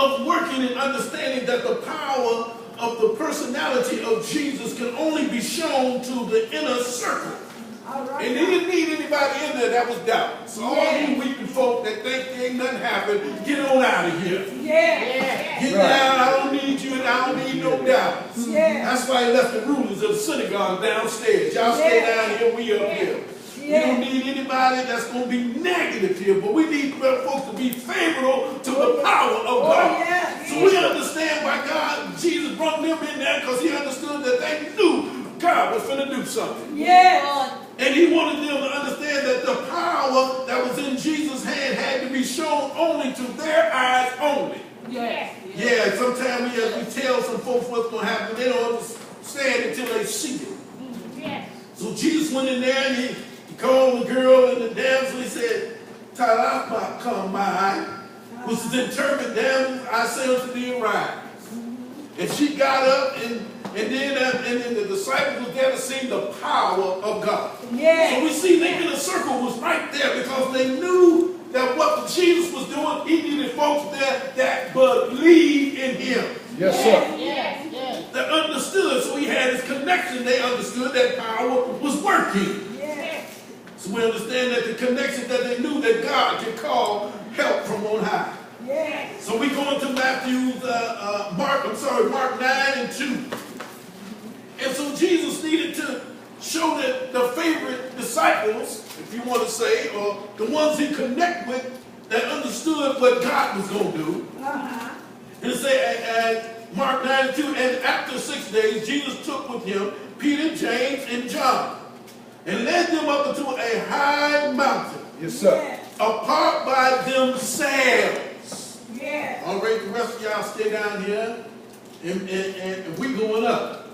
of working and understanding that the power of the personality of Jesus can only be shown to the inner circle. And he didn't need anybody in there that was doubting. So all you weeping folk that think ain't nothing happened, get on out of here. Get down, I don't need you and I don't need no doubters. That's why he left the rulers of the synagogue downstairs. Y'all stay down here, we up here. We don't need anybody that's going to be negative here, but we need folks to be favorable to the power of God. So we understand why God, Jesus brought them in there because he understood that they knew God was going to do something. And he wanted them to understand that the power that was in Jesus' hand had to be shown only to their eyes only. Yeah, sometimes we tell some folks what's going to happen. They don't understand until they see it. So Jesus went in there and he called the girl and the damsel. He said, Talakma come by, which is interpreted, damsel, I say unto thee, arise. And she got up and then the disciples were there to see the power of God. So we see the inner circle was right there because they knew that what Jesus was doing, he needed folks there that believed in him. That understood. So he had his connection. They understood that power was working. So we understand that the connection that they knew that God could call help from on high. So we go into Mark 9 and 2. And so Jesus needed to show that the favorite disciples, if you want to say, or the ones he connect with that understood what God was going to do. And say, and Mark 9 and 2, and after 6 days, Jesus took with him Peter, James, and John, and led them up into a high mountain. Apart by themselves. All right, the rest of y'all stay down here, and we going up.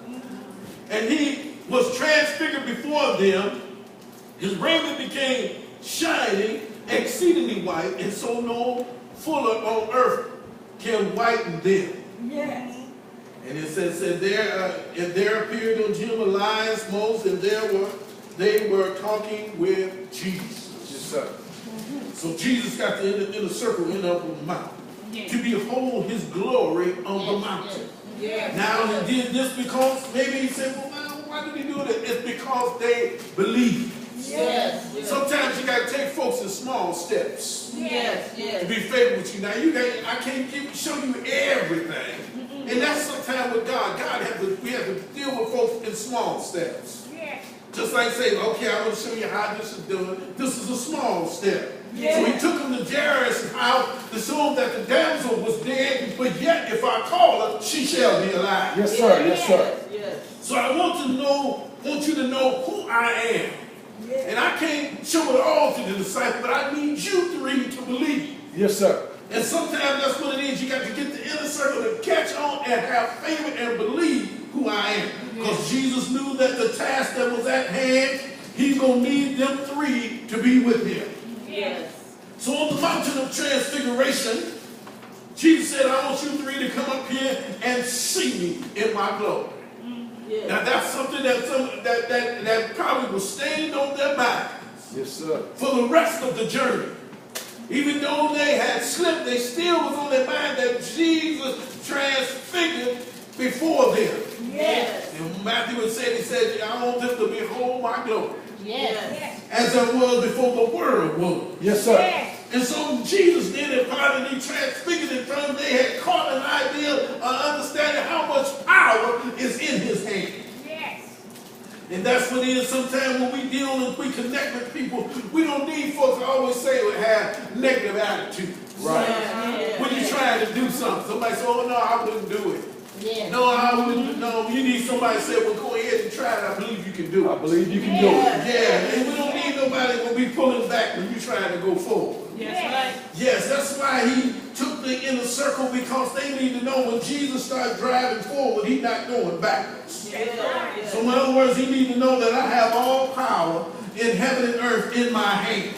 And he was transfigured before them. His raiment became shining, exceedingly white, and so no fuller on earth can whiten them. And it says that there appeared unto him Elias, Moses, and they were talking with Jesus. So Jesus got the inner circle in up on the mountain to behold his glory on the mountain. Now he did this because maybe he said, well, why did he do it? It's because they believe. Sometimes you got to take folks in small steps to be faithful with you. Now I can't show you everything. And that's sometimes with God. We have to deal with folks in small steps. Just like saying, okay, I'm going to show you how this is done. This is a small step. So he took him to Jairus' house to show him that the damsel was dead, but yet if I call her, she shall be alive. So I want you to know who I am. And I can't show it all to the disciples, but I need you three to believe. And sometimes that's what it is. You got to get the inner circle to catch on and have faith and believe who I am. Because Jesus knew that the task that was at hand, he's going to need them three to be with him. So on the mountain of transfiguration, Jesus said, I want you three to come up here and see me in my glory. Now that's something that probably was staying on their minds for the rest of the journey. Even though they had slipped, they still was on their mind that Jesus transfigured before them. And Matthew said, he said, I want them to behold my glory. As it was before the world was. And so Jesus did it, finally transfigured in front of them. They had caught an idea of understanding how much power is in his hand. And that's what it is sometimes when we deal and we connect with people, we don't need folks to always say we have negative attitude. When you're trying to do something, somebody says, oh no, I wouldn't do it. No, I wouldn't. No, you need somebody to say, well, go ahead and try it. I believe you can do it. I believe you can do it. And we don't need nobody when we pulling back when you're trying to go forward. Yes, that's why he took the inner circle, because they need to know when Jesus starts driving forward, he's not going backwards. So in other words, he needs to know that I have all power in heaven and earth in my hand.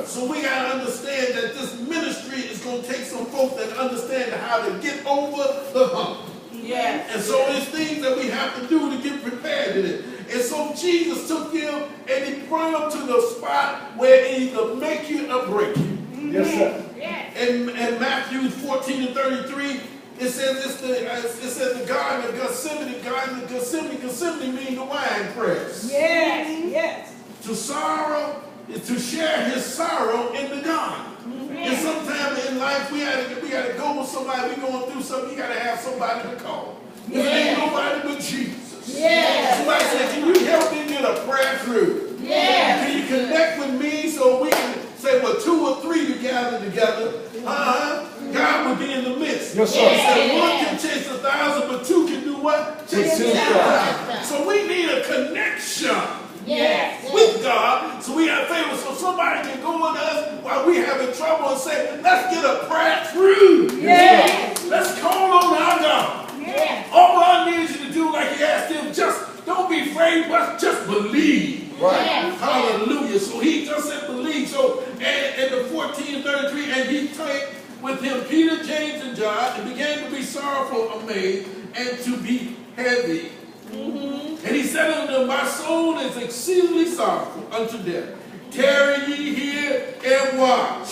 So we got to understand that this ministry is going to take some folks that understand how to get over the hump. And so there's things that we have to do to get prepared in it. And so Jesus took him and he brought him to the spot where he could make you or break you. in Matthew 14:33, it says the Garden of Gethsemane. Garden of Gethsemane. Gethsemane means the wine press. Yes, yes. To sorrow is to share his sorrow in the garden. And sometimes in life we gotta go with somebody. We going through something. You gotta have somebody to call. If it ain't nobody but Jesus. Yes. Somebody said, "Can you help me get a prayer through? Yes. Can you connect with me so we can say, well, 2 or 3 to gather together? God will be in the midst." Yes, sir. He said, 1 can chase 1,000, but 2 can do what? Chase 10,000. So we need a connection. Yes. With God, so we have favor, so somebody can go with us while we having trouble and say, let's get a prayer through. Yes. Let's call on our God. Yes. All I need you to do, like he asked him, just don't be afraid, but just believe. Right. Yes. Hallelujah. So he just said believe. So in the 14:33, and he took with him Peter, James, and John, and began to be sorrowful, amazed, and to be heavy. And he said unto them, my soul is exceedingly sorrowful unto death. Tarry ye here and watch.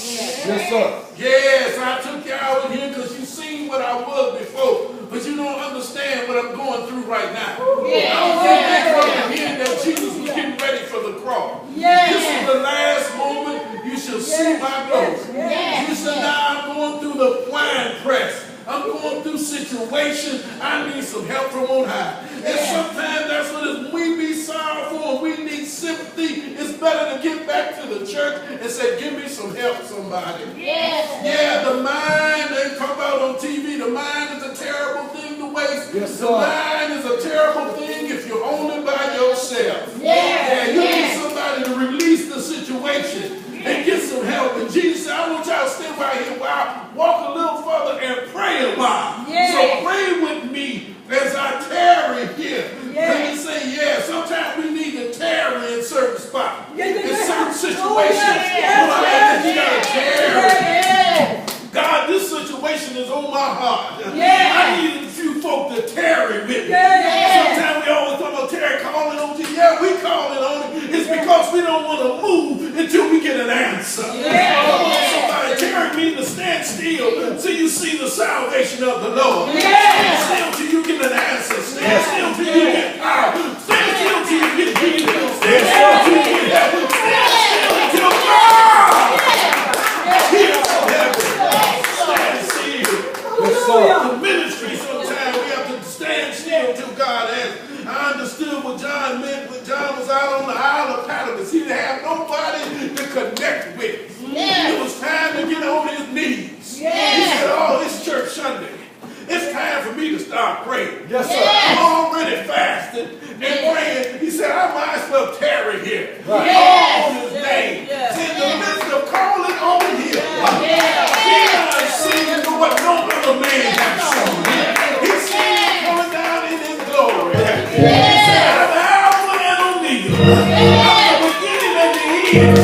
Yes, sir. Yes, I took you out here because you seen what I was before, but you don't understand what I'm going through right now. Yes. I was thinking here that Jesus was getting ready for the cross. Yes. This is the last moment you shall see my glory. Yes. You said, now I'm going through the wine press. I'm going through situations. I need some help from on high. And sometimes that's what it is. We be sorrowful and we need sympathy. It's better to get back to the church and say, give me some help, somebody. Yes. Yeah, the mind, they talk about on TV, the mind is a terrible thing to waste. Yes, the sir. mind is a terrible thing if you're only by yourself. Yes. Yeah, you Yes. need somebody to release the situation and get some help. And Jesus said, I want y'all to stay right here while I walk a little further and pray a while. Yes. So pray with me as I tarry here. Yes. Can you say, yeah, sometimes we need to tarry in certain spots. Yes, In yes, certain yes. situations. Yes, You gotta tarry. Yes. God, this situation is on my heart. Yes. I need a few folk to tarry with me. Yes. Sometimes we always talk about tarry, calling on Jesus. Yeah, we calling on it. It's because we don't want to move until we get an answer. Yes. Come on, somebody, tarry means to stand still till you see the salvation of the Lord. Yes. Stand still till you get an answer. Stand still till you get power. Stand still till you get healing. Stand still till you get help. Stand still until God hears from heaven. Stand still. Yes, sir. The ministry, sometimes we have to stand still until God has. I understood what John meant when John was out on the Isle of Patmos. He didn't have nobody to connect with. Yes. It was time to get on his knees. Yes. He said, oh, it's church Sunday. It's time for me to start praying. Yes, sir. Yes. I'm already fasting and praying. He said, I might as well tarry here. Right. Yes. Call on his name. Yes. In the midst of calling on him. Yes. He has seen what no other man has shown. He's seen it coming down in his glory. He said, I'm Alpha and Omega. I'm the beginning and the end.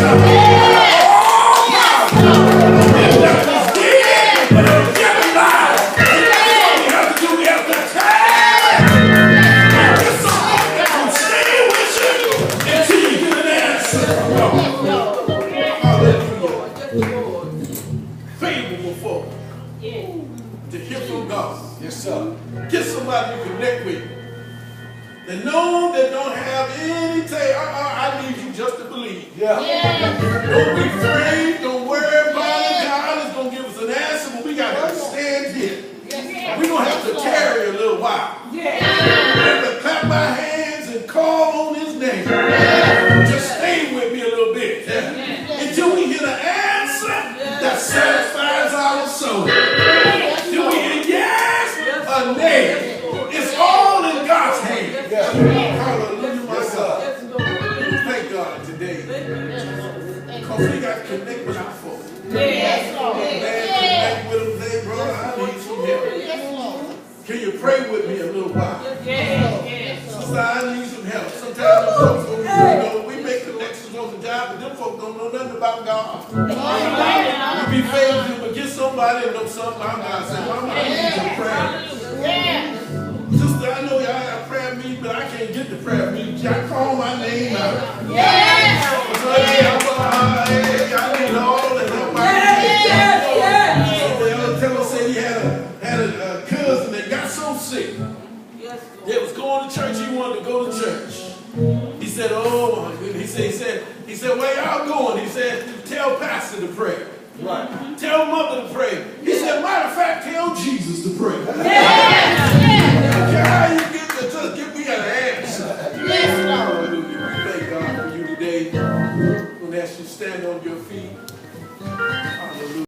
All power. And that is dead, but I'm yet alive. And that's what we have to do. We have to tarry. And get someone that will stay with you until you get an answer. Hallelujah. Favorable folk to hear from God. Yes, sir. Get somebody to connect with. They know they don't have any say. I need you just to believe. Yeah. Don't be afraid. Don't worry about it. God is going to give us an answer, but we got to stand here. We're going to have to tarry a little while. We have to clap our hands and call on his name. Just stay with me a little bit. Until we get an answer that satisfies our soul. Till we get yes or nay. It's all in God's hand. Hallelujah, my Yes, God. sir. Thank God today. Because we got to connect with our folks. Yes. Man, connect with them. Say, brother, I need some help. Can you pray with me a little while? Sister, I need some help. Sometimes them folks don't know. We make connections on the job, but them folks don't know nothing about God. We be faithful, but get somebody that knows something about God. Say, Mama, I need some prayer. Sister, I know y'all got a prayer meeting, but I can't get the prayer meeting. Y'all call my name out. So, hey, I need all the help I can get. sick. Yes, They was going to church. He wanted to go to church. He said, "Oh my goodness." He said, "Where y'all going?" He said, "Tell pastor to pray. Right. Tell mother to pray." He said, "Matter of fact, tell Jesus to pray." I yes, don't care how you get there, just give me an answer. yes, Lord. Hallelujah. We thank God for you today. I'm going to ask you to stand on